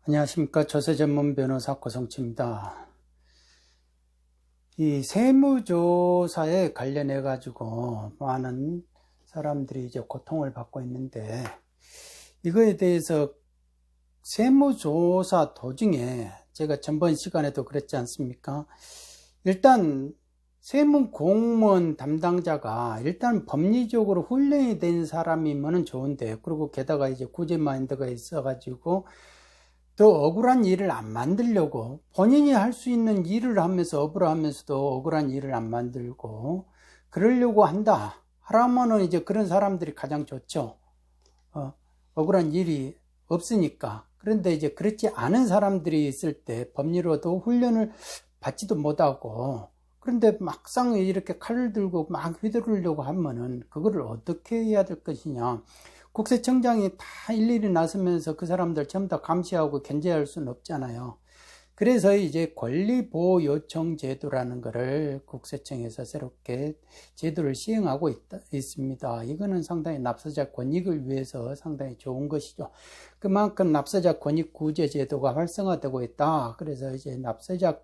안녕하십니까. 조세 전문 변호사 고성치입니다. 이 세무조사에 관련해 가지고 많은 사람들이 이제 고통을 받고 있는데, 이거에 대해서 세무조사 도중에 제가 전번 시간에도 그랬지 않습니까? 일단 세무공무원 담당자가 일단 법리적으로 훈련이 된 사람이면 좋은데, 그리고 게다가 이제 구제 마인드가 있어 가지고 더 억울한 일을 안 만들려고, 본인이 할 수 있는 일을 하면서 억울하면서도 억울한 일을 안 만들고 그러려고 한다 하라면은 이제 그런 사람들이 가장 좋죠. 억울한 일이 없으니까. 그런데 이제 그렇지 않은 사람들이 있을 때 법리로도 훈련을 받지도 못하고, 그런데 막상 이렇게 칼을 들고 막 휘두르려고 하면은 그거를 어떻게 해야 될 것이냐. 국세청장이 다 일일이 나서면서 그 사람들 전부 다 감시하고 견제할 수는 없잖아요. 그래서 이제 권리보호 요청 제도라는 거를 국세청에서 새롭게 제도를 시행하고 있습니다. 이거는 상당히 납세자 권익을 위해서 상당히 좋은 것이죠. 그만큼 납세자 권익 구제 제도가 활성화되고 있다. 그래서 이제 납세자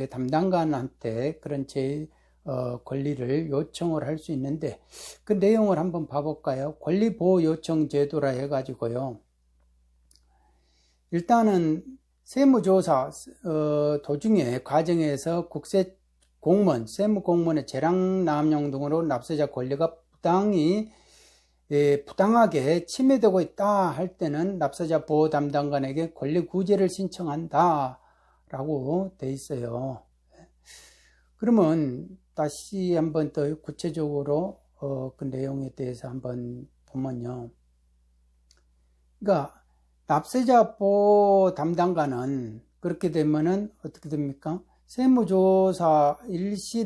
담당관한테 그런 권리를 요청을 할 수 있는데, 그 내용을 한번 봐볼까요? 권리보호 요청 제도라 해가지고요. 일단은 세무조사 도중에 과정에서 국세공무원, 세무공무원의 재량남용 등으로 납세자 권리가 부당하게 침해되고 있다 할 때는 납세자 보호 담당관에게 권리 구제를 신청한다 라고 돼 있어요. 그러면 다시 한번 더 구체적으로 그 내용에 대해서 한번 보면요. 그러니까 납세자 보호 담당관은 그렇게 되면은 어떻게 됩니까? 세무조사 일시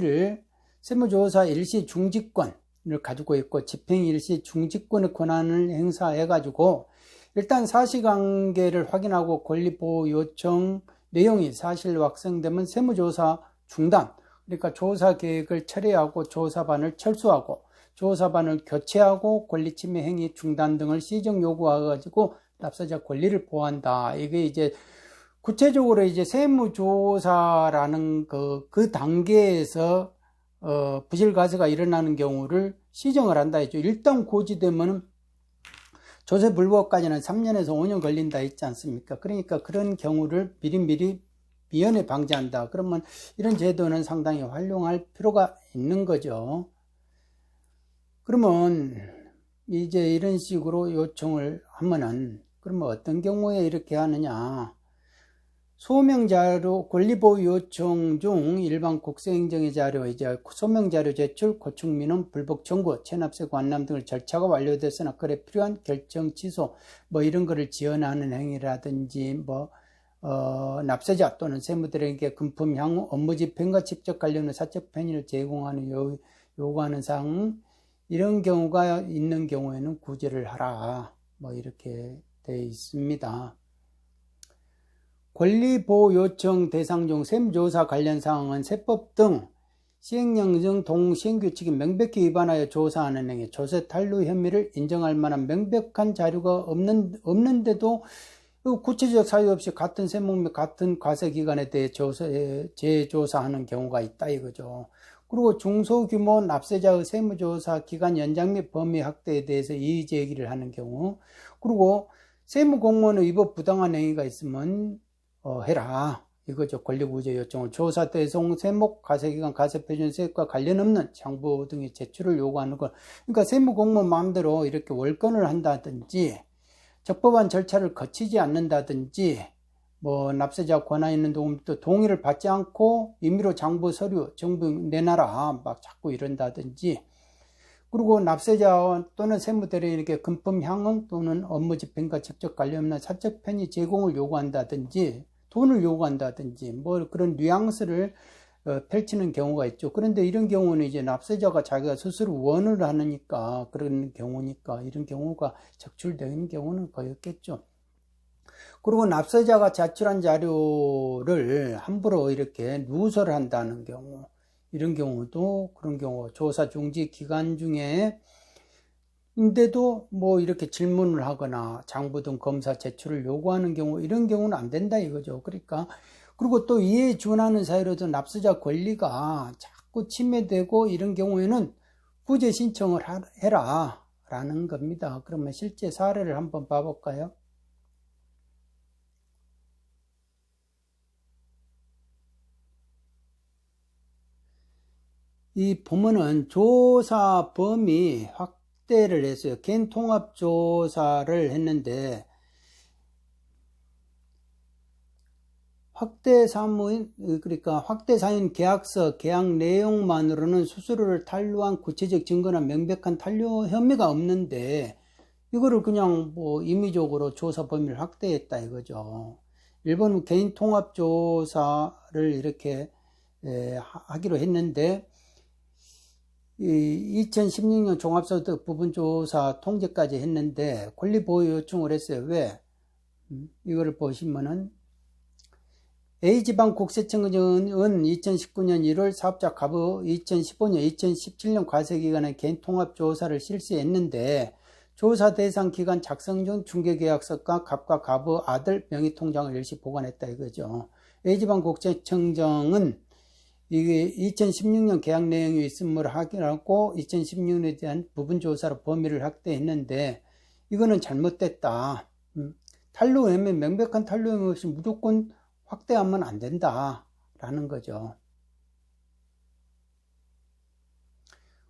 중지권을 가지고 있고, 집행 일시 중지권의 권한을 행사해 가지고 일단 사실관계를 확인하고 권리보호 요청 내용이 사실로 확정되면 세무조사 중단, 그러니까 조사 계획을 철회하고 조사반을 철수하고 조사반을 교체하고 권리침해 행위 중단 등을 시정 요구해가지고 납세자 권리를 보호한다. 이게 이제 구체적으로 이제 세무조사라는 그 단계에서 부실과세가 일어나는 경우를 시정을 한다 했죠. 일단 고지되면은 조세 불법까지는 3년에서 5년 걸린다 했지 않습니까? 그러니까 그런 경우를 미리 미연에 방지한다. 그러면 이런 제도는 상당히 활용할 필요가 있는 거죠. 그러면 이제 이런 식으로 요청을 하면은, 그러면 어떤 경우에 이렇게 하느냐. 소명자료, 권리보호 요청 중 일반 국세행정의 자료, 이제 소명자료 제출, 고충민원, 불복 청구, 체납세 관람 등을 절차가 완료됐으나 그래 필요한 결정 취소, 뭐 이런 거를 지연하는 행위라든지, 납세자 또는 세무들에게 금품 향후 업무 집행과 직접 관련된 사적 편의를 제공하는 요구하는 사항, 이런 경우가 있는 경우에는 구제를 하라. 뭐 이렇게 되어 있습니다. 권리보호 요청 대상 중 세무조사 관련 사항은 세법 등 시행령 등 동시행규칙이 명백히 위반하여 조사하는 행위, 조세 탈루 혐의를 인정할 만한 명백한 자료가 없는데도 구체적 사유 없이 같은 세무 및 같은 과세기관에 대해 재조사하는 경우가 있다 이거죠. 그리고 중소규모 납세자의 세무조사 기간 연장 및 범위 확대에 대해서 이의 제기를 하는 경우, 그리고 세무공무원의 위법 부당한 행위가 있으면 해라 이거죠. 권리구제 요청을 조사 대상 세목 과세기간 과세표준 세액과 관련 없는 장부 등의 제출을 요구하는 것. 그러니까 세무공무원 마음대로 이렇게 월권을 한다든지 적법한 절차를 거치지 않는다든지, 납세자 권한 있는 도움도 동의를 받지 않고 임의로 장부 서류 정부 내놔라 막 자꾸 이런다든지, 그리고 납세자 또는 세무대리인에게 금품 향응 또는 업무 집행과 직접 관련 없는 사적 편의 제공을 요구한다든지 돈을 요구한다든지 그런 뉘앙스를 펼치는 경우가 있죠. 그런데 이런 경우는 이제 납세자가 자기가 스스로 원을 하니까 그런 경우니까 이런 경우가 적출되는 경우는 거의 없겠죠. 그리고 납세자가 제출한 자료를 함부로 이렇게 누설한다는 경우, 이런 경우도 그런 경우 조사 중지 기간 중에 인데도 뭐 이렇게 질문을 하거나 장부 등 검사 제출을 요구하는 경우, 이런 경우는 안 된다 이거죠. 그러니까, 그리고 또 이에 준하는 사유로도 납세자 권리가 자꾸 침해되고 이런 경우에는 구제 신청을 해라 라는 겁니다. 그러면 실제 사례를 한번 봐볼까요? 이 보면은 조사 범위 확대를 했어요. 개인 통합 조사를 했는데, 확대 사무인, 그러니까 확대 사유인 계약서, 계약 내용만으로는 수수료를 탄로한 구체적 증거나 명백한 탄로 혐의가 없는데, 이거를 그냥 뭐 임의적으로 조사 범위를 확대했다 이거죠. 일본은 개인 통합 조사를 이렇게 하기로 했는데, 2016년 종합소득 부분조사 통제까지 했는데 권리보호 요청을 했어요. 왜? 이거를 보시면은 A지방국세청은 2019년 1월 사업자 가부 2015년, 2017년 과세기간에 개인통합조사를 실시했는데 조사 대상 기간 작성 중 중개계약서가 갑과 가부 아들 명의통장을 일시 보관했다 이거죠. A지방국세청정은 이게 2016년 계약 내용이 있음을 확인하고 2016년에 대한 부분조사로 범위를 확대했는데 이거는 잘못됐다. 탄로 혐의, 명백한 탄로 혐의 없이 무조건 확대하면 안 된다 라는 거죠.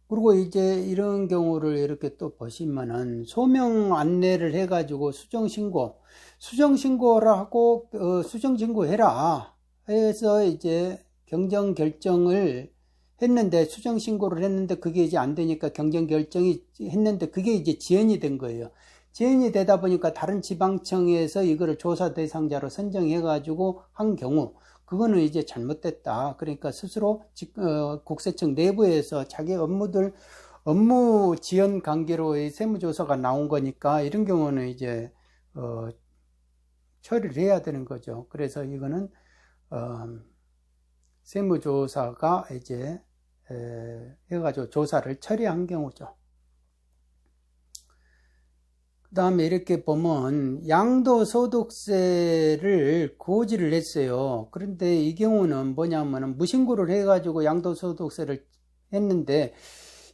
그리고 이제 이런 경우를 이렇게 또 보시면은 소명 안내를 해가지고 수정신고를 하고 수정신고해라 해서 이제 경정 결정을 했는데 수정신고를 했는데 그게 이제 안 되니까 경정 결정이 했는데 그게 이제 지연이 된 거예요. 지연이 되다 보니까 다른 지방청에서 이거를 조사 대상자로 선정해 가지고 한 경우 그거는 이제 잘못됐다. 그러니까 스스로 국세청 내부에서 자기 업무 지연 관계로의 세무조사가 나온 거니까 이런 경우는 이제 처리를 해야 되는 거죠. 그래서 이거는 세무조사가 이제 해가지고 조사를 처리한 경우죠. 그 다음에 이렇게 보면 양도소득세를 고지를 했어요. 그런데 이 경우는 뭐냐면은 무신고를 해가지고 양도소득세를 했는데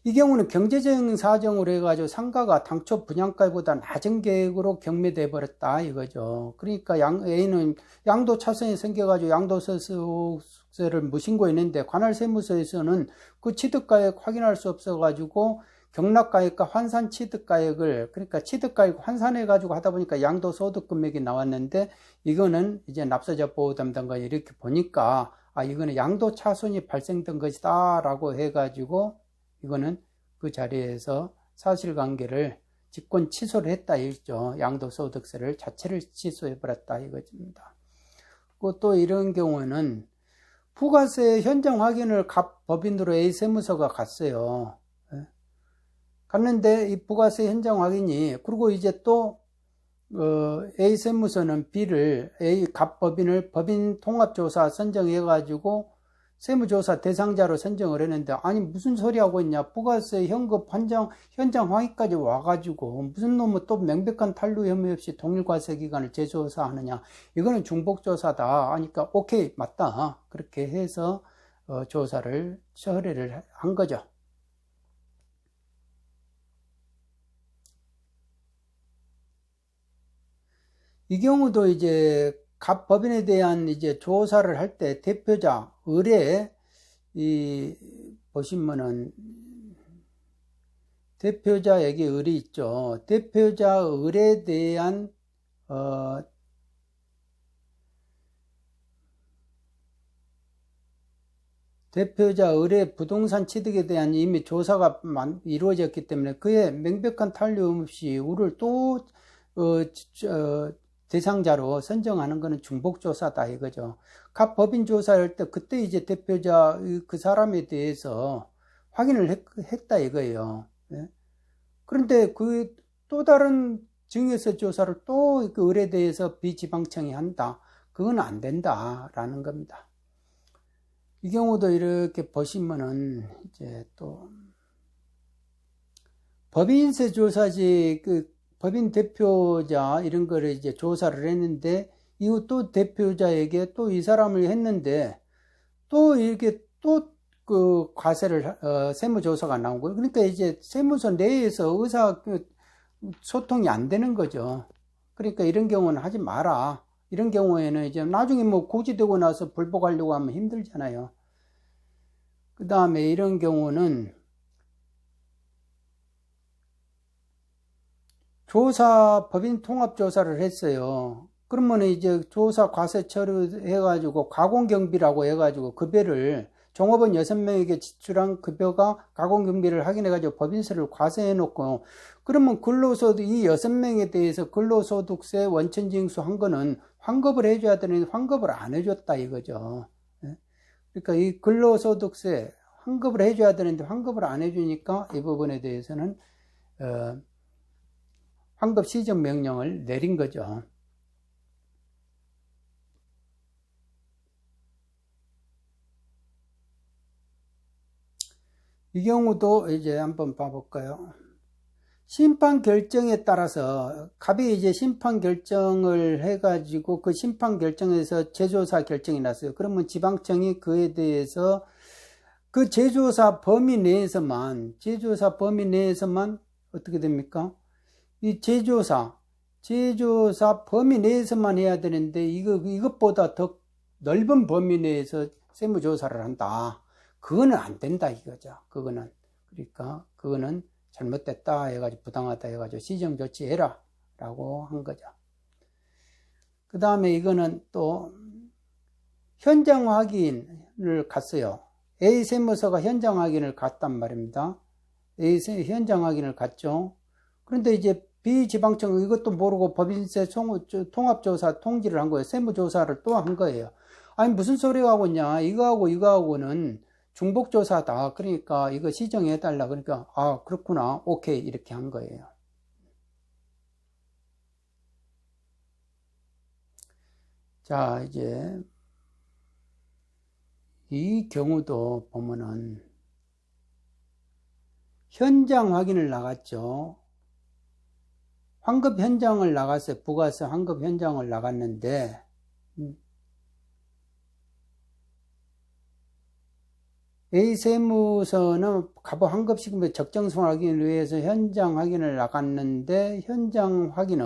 이 경우는 경제적 사정으로 해가지고 상가가 당초 분양가보다 낮은 계획으로 경매돼 버렸다 이거죠. 그러니까 A는 양도 차선이 생겨가지고 양도소득세를 무신고했는데 관할세무서에서는 그 취득가액 확인할 수 없어가지고 경락가액과 환산취득가액을 그러니까 취득가액 환산해가지고 하다 보니까 양도소득 금액이 나왔는데 이거는 이제 납세자 보호 담당관이 이렇게 보니까 이거는 양도차손이 발생된 것이다 라고 해가지고 이거는 그 자리에서 사실관계를 직권 취소를 했다 이거죠. 양도소득세를 자체를 취소해버렸다 이것입니다. 또 이런 경우는 부가세 현장 확인을 갑 법인으로 A 세무서가 갔어요. 갔는데 이 부가세 현장 확인이 그리고 이제 또 A 세무서는 B를 A 갑 법인을 법인 통합조사 선정해 가지고 세무조사 대상자로 선정을 했는데 아니 무슨 소리 하고 있냐 부가세 현금 현장 확인까지 와가지고 무슨 놈은 또 명백한 탄로 혐의 없이 동일과세기간을 재조사하느냐 이거는 중복조사다 하니까 오케이 맞다 그렇게 해서 조사를 처리를 한 거죠. 이 경우도 이제 각 법인에 대한 이제 조사를 할 때 대표자 의뢰 보시면은 대표자에게 의뢰 있죠. 대표자 의뢰에 대한 대표자 의뢰 부동산 취득에 대한 이미 조사가 이루어졌기 때문에 그에 명백한 탄로 없이 우를 또 대상자로 선정하는 것은 중복조사다 이거죠. 각 법인 조사할 때 그때 이제 대표자 그 사람에 대해서 확인을 했다 이거예요. 그런데 그 또 다른 증여세 조사를 또 그 의뢰에 대해서 비지방청이 한다. 그건 안 된다라는 겁니다. 이 경우도 이렇게 보시면은 이제 또 법인세 조사지, 법인 대표자, 이런 거를 이제 조사를 했는데, 이후 또 대표자에게 또 이 사람을 했는데, 또 이렇게 또 과세를, 세무조사가 나온 거예요. 그러니까 이제 세무서 내에서 소통이 안 되는 거죠. 그러니까 이런 경우는 하지 마라. 이런 경우에는 이제 나중에 뭐 고지되고 나서 불복하려고 하면 힘들잖아요. 그 다음에 이런 경우는 법인 통합 조사를 했어요. 그러면 이제 조사 과세 처리해가지고 가공경비라고 해가지고 급여를 종업원 6명에게 지출한 급여가 가공경비를 확인해가지고 법인세를 과세해놓고, 그러면 이 6명에 대해서 근로소득세 원천징수 한 거는 환급을 해줘야 되는데 환급을 안 해줬다 이거죠. 그러니까 이 근로소득세 환급을 해줘야 되는데 환급을 안 해주니까 이 부분에 대해서는 환급 시정 명령을 내린 거죠. 이 경우도 이제 한번 봐볼까요? 심판 결정에 따라서 갑이 이제 심판 결정을 해가지고 그 심판 결정에서 재조사 결정이 났어요. 그러면 지방청이 그에 대해서 그 재조사 범위 내에서만 어떻게 됩니까? 이 재조사 범위 내에서만 해야 되는데 이것보다 더 넓은 범위 내에서 세무조사를 한다. 그거는 안 된다 이거죠. 그러니까 그거는 잘못됐다 해가지고 부당하다 해가지고 시정 조치해라 라고 한 거죠. 그 다음에 이거는 또 현장 확인을 갔어요. A 세무서가 현장 확인을 갔단 말입니다. 현장 확인을 갔죠. 그런데 이제 B 지방청은 이것도 모르고 법인세 통합조사 통지를 한 거예요. 세무조사를 또 한 거예요. 아니 무슨 소리 하고 있냐. 이거하고는 중복조사다. 그러니까 이거 시정해달라. 그러니까 아 그렇구나. 오케이 이렇게 한 거예요. 자 이제 이 경우도 보면은 현장 확인을 나갔죠. 환급 현장을 나갔어요. 부가세 환급 현장을 나갔는데 A 세무서는 갑오 환급시금 적정성 확인을 위해서 현장 확인을 나갔는데 현장 확인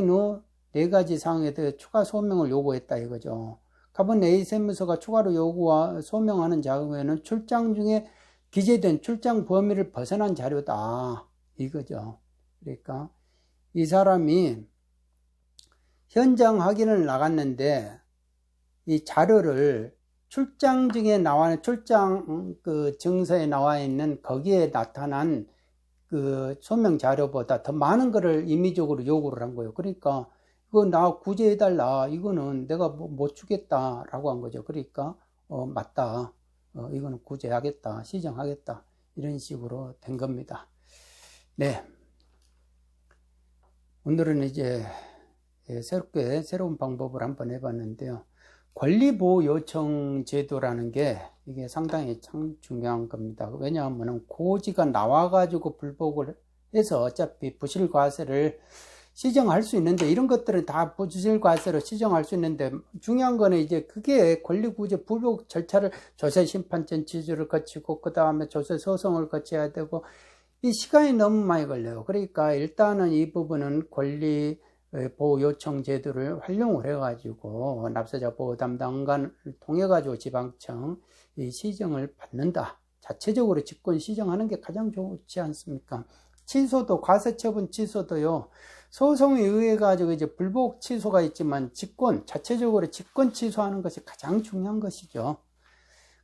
후 4가지 사항에 대해 추가 소명을 요구했다 이거죠. 갑은 A 세무서가 추가로 요구와 소명하는 자료에는 출장 중에 기재된 출장 범위를 벗어난 자료다 이거죠. 그러니까 이 사람이 현장 확인을 나갔는데 이 자료를 출장증에 나와 있는 출장 증서에 나와 있는 거기에 나타난 그 소명 자료보다 더 많은 거를 임의적으로 요구를 한 거예요. 그러니까 이거 나 구제해달라. 이거는 내가 못 주겠다라고 한 거죠. 그러니까 맞다. 이거는 구제하겠다. 시정하겠다. 이런 식으로 된 겁니다. 네. 오늘은 이제 새로운 방법을 한번 해봤는데요. 권리보호 요청 제도라는 게 이게 상당히 참 중요한 겁니다. 왜냐하면 고지가 나와가지고 불복을 해서 어차피 부실과세를 시정할 수 있는데 이런 것들은 다 부실과세로 시정할 수 있는데 중요한 거는 이제 그게 권리구제 불복 절차를 조세심판전 지주를 거치고 그 다음에 조세소송을 거쳐야 되고 이 시간이 너무 많이 걸려요. 그러니까 일단은 이 부분은 권리보호 요청 제도를 활용을 해가지고 납세자 보호 담당관을 통해가지고 지방청 이 시정을 받는다. 자체적으로 직권 시정하는 게 가장 좋지 않습니까? 취소도 과세처분 취소도요. 소송에 의해 가지고 이제 불복 취소가 있지만 자체적으로 직권 취소하는 것이 가장 중요한 것이죠.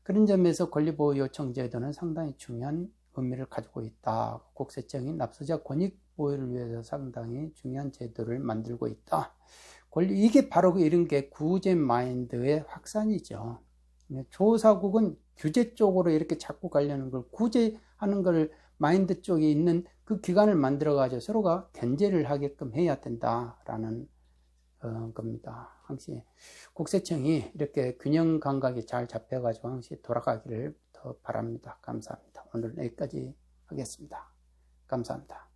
그런 점에서 권리보호 요청 제도는 상당히 중요한 의미를 가지고 있다. 국세청이 납세자 권익 보호를 위해서 상당히 중요한 제도를 만들고 있다. 이게 바로 이런 게 구제 마인드의 확산이죠. 조사국은 규제 쪽으로 이렇게 자꾸 가려는 걸 구제하는 걸 마인드 쪽에 있는 그 기관을 만들어 가지고 서로가 견제를 하게끔 해야 된다라는 겁니다. 항시 국세청이 이렇게 균형 감각이 잘 잡혀 가지고 항시 돌아가기를 더 바랍니다. 감사합니다. 오늘 여기까지 하겠습니다. 감사합니다.